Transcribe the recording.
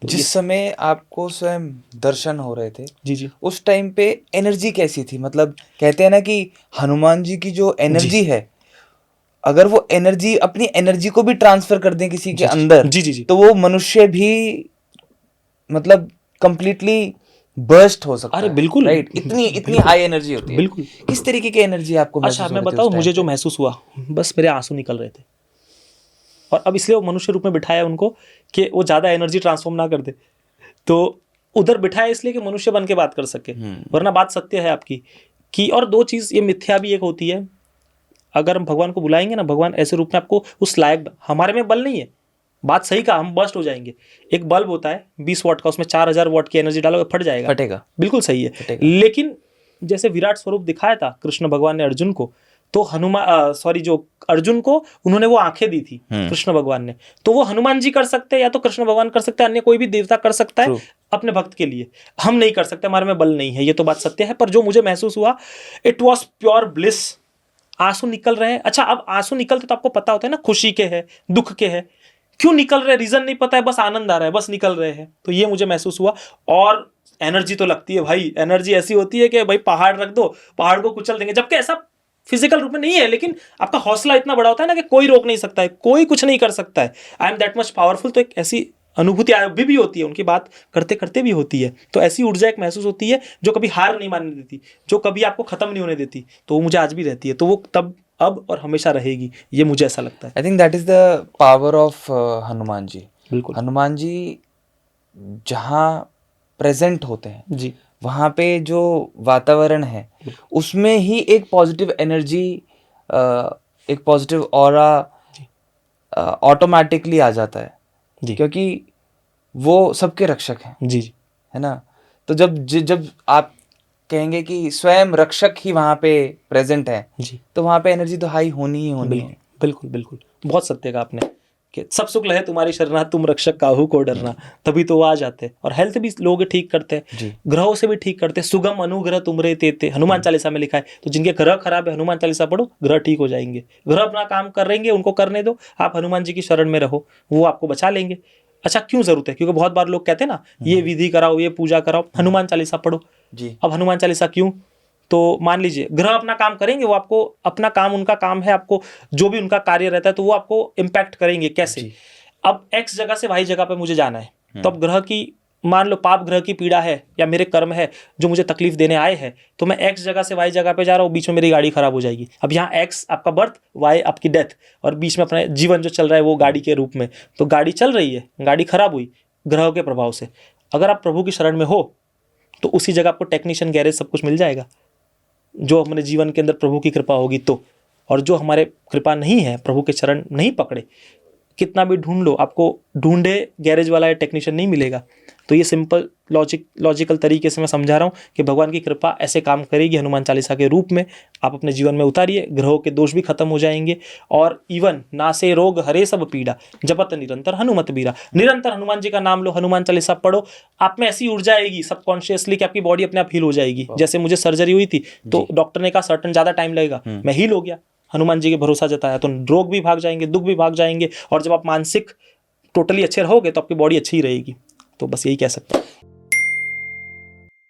तो जिस समय आपको स्वयं दर्शन हो रहे थे, जी जी उस टाइम पे एनर्जी कैसी थी? मतलब कहते हैं ना कि हनुमान जी की जो एनर्जी है, अगर वो एनर्जी अपनी एनर्जी को भी ट्रांसफर कर दें किसी के जी अंदर, जी जी जी तो वो मनुष्य भी मतलब कंप्लीटली बर्स्ट हो सकता अरे है, बिल्कुल राइट? इतनी इतनी बिल्कुल हाई एनर्जी होती है। बिल्कुल। किस तरीके की एनर्जी आपको अच्छा महसूस हो मैं रही थी बताऊँ उस टाइम मुझे जो पे? महसूस हुआ, बस मेरे आंसू निकल रहे थे। और अब इसलिए वो मनुष्य रूप में बिठाया उनको कि वो ज़्यादा एनर्जी ट्रांसफॉर्म ना कर दे, तो उधर बिठाया इसलिए कि मनुष्य बन के बात कर सके। वरना बात सत्य है आपकी कि, और दो चीज़ ये मिथ्या भी एक होती है। अगर हम भगवान को बुलाएंगे ना, भगवान ऐसे रूप में आपको उस लायक, हमारे में बल नहीं है, बात सही कहा, हम बस्ट हो जाएंगे। एक बल्ब होता है 20 वाट का, उसमें 4000 वाट की एनर्जी डालोगे फट जाएगा, फटेगा। बिल्कुल सही है। फटेगा। लेकिन जैसे विराट स्वरूप दिखाया था कृष्ण भगवान ने अर्जुन को, तो हनुमान सॉरी जो अर्जुन को उन्होंने वो आंखें दी थी कृष्ण भगवान ने, तो वो हनुमान जी कर सकते हैं या तो कृष्ण भगवान कर सकते हैं, अन्य कोई भी देवता कर सकता है True. अपने भक्त के लिए। हम नहीं कर सकते, हमारे में बल नहीं है, ये तो बात सत्य है। पर जो मुझे महसूस हुआ, इट वॉज प्योर ब्लिस। आंसू निकल रहे हैं। अच्छा, अब आंसू निकलते तो आपको पता होता है ना, खुशी के है, दुख के है, क्यों निकल रहे रीजन नहीं पता है, बस आनंद आ रहा है, बस निकल रहे हैं। तो ये मुझे महसूस हुआ। और एनर्जी तो लगती है भाई, एनर्जी ऐसी होती है कि भाई पहाड़ रख दो, पहाड़ को कुचल देंगे, जबकि ऐसा फिजिकल रूप में नहीं है, लेकिन आपका हौसला इतना बड़ा होता है ना कि कोई रोक नहीं सकता है, कोई कुछ नहीं कर सकता है। I am that much powerful. तो एक ऐसी अनुभूति अभी भी होती है, उनकी बात करते करते भी होती है। तो ऐसी ऊर्जा एक महसूस होती है जो कभी हार नहीं मानने देती, जो कभी आपको खत्म नहीं होने देती। तो वो मुझे आज भी रहती है, तो वो तब, अब और हमेशा रहेगी, ये मुझे ऐसा लगता है। I think that is the power of Hanuman ji. बिल्कुल हनुमान जी जहाँ प्रेजेंट होते हैं, जी वहाँ पे जो वातावरण है, उसमें ही एक पॉजिटिव एनर्जी, एक पॉजिटिव ऑरा ऑटोमेटिकली आ जाता है, जी क्योंकि वो सबके रक्षक हैं, जी जी है ना? तो जब आप कहेंगे कि स्वयं रक्षक ही वहाँ पे प्रेजेंट है, जी तो वहाँ पे एनर्जी तो हाई होनी ही होनी बिल्कुल है। बिल्कुल बिल्कुल। बहुत सत्य कहा आपने कि सब सुख लहे तुम्हारी शरणा, तुम रक्षक काहू को डरना। तभी तो वो आ जाते हैं। और हेल्थ भी लोग ठीक करते हैं, जी। ग्रहों से भी ठीक करते हैं। सुगम अनुग्रह तुमरे तेते, हनुमान चालीसा में लिखा है। तो जिनके ग्रह खराब है, हनुमान चालीसा पढ़ो, ग्रह ठीक हो जाएंगे। ग्रह अपना काम कर रहेंगे, उनको करने दो, आप हनुमान जी की शरण में रहो, वो आपको बचा लेंगे। अच्छा, क्यों जरूरत है? क्योंकि बहुत बार लोग कहते हैं ना, ये विधि कराओ, ये पूजा कराओ, हनुमान चालीसा पढ़ो। जी। अब हनुमान चालीसा क्यों? तो मान लीजिए ग्रह अपना काम करेंगे, वो आपको अपना काम, उनका काम है, आपको जो भी उनका कार्य रहता है, तो वो आपको इम्पैक्ट करेंगे। कैसे? जी। अब एक्स जगह से वाई जगह पे मुझे जाना है, तो अब ग्रह की, मान लो पाप ग्रह की पीड़ा है या मेरे कर्म है जो मुझे तकलीफ देने आए हैं, तो मैं एक्स जगह से वाई जगह पे जा रहा हूँ, बीच में मेरी गाड़ी खराब हो जाएगी। अब यहाँ एक्स आपका बर्थ, वाई आपकी डेथ, और बीच में अपना जीवन जो चल रहा है वो गाड़ी के रूप में। तो गाड़ी चल रही है, गाड़ी खराब हुई ग्रह के प्रभाव से। अगर आप प्रभु की शरण में हो, तो उसी जगह आपको टेक्नीशियन, गैरेज, सब कुछ मिल जाएगा, जो हमारे जीवन के अंदर प्रभु की कृपा होगी तो। और जो हमारे कृपा नहीं है, प्रभु के चरण नहीं पकड़े, कितना भी ढूंढ लो, आपको ढूंढे गैरेज वाला या टेक्नीशियन नहीं मिलेगा। तो ये सिंपल लॉजिकल तरीके से मैं समझा रहा हूँ कि भगवान की कृपा ऐसे काम करेगी हनुमान चालीसा के रूप में। आप अपने जीवन में उतारिए, ग्रहों के दोष भी खत्म हो जाएंगे। और इवन नासे रोग हरे सब पीड़ा, जपत निरंतर हनुमत बीरा। निरंतर हनुमान जी का नाम लो, हनुमान चालीसा पढ़ो, आप में ऐसी ऊर्जा आएगी सबकॉन्शियसली कि आपकी बॉडी अपने आप हील हो जाएगी। जैसे मुझे सर्जरी हुई थी, तो डॉक्टर ने कहा सर्टन ज़्यादा टाइम लगेगा, मैं हील हो गया। हनुमान जी के भरोसा जताया तो रोग भी भाग जाएंगे, दुख भी भाग जाएंगे। और जब आप मानसिक टोटली अच्छे रहोगे, तो आपकी बॉडी अच्छी ही रहेगी। तो बस यही कह सकता हूँ।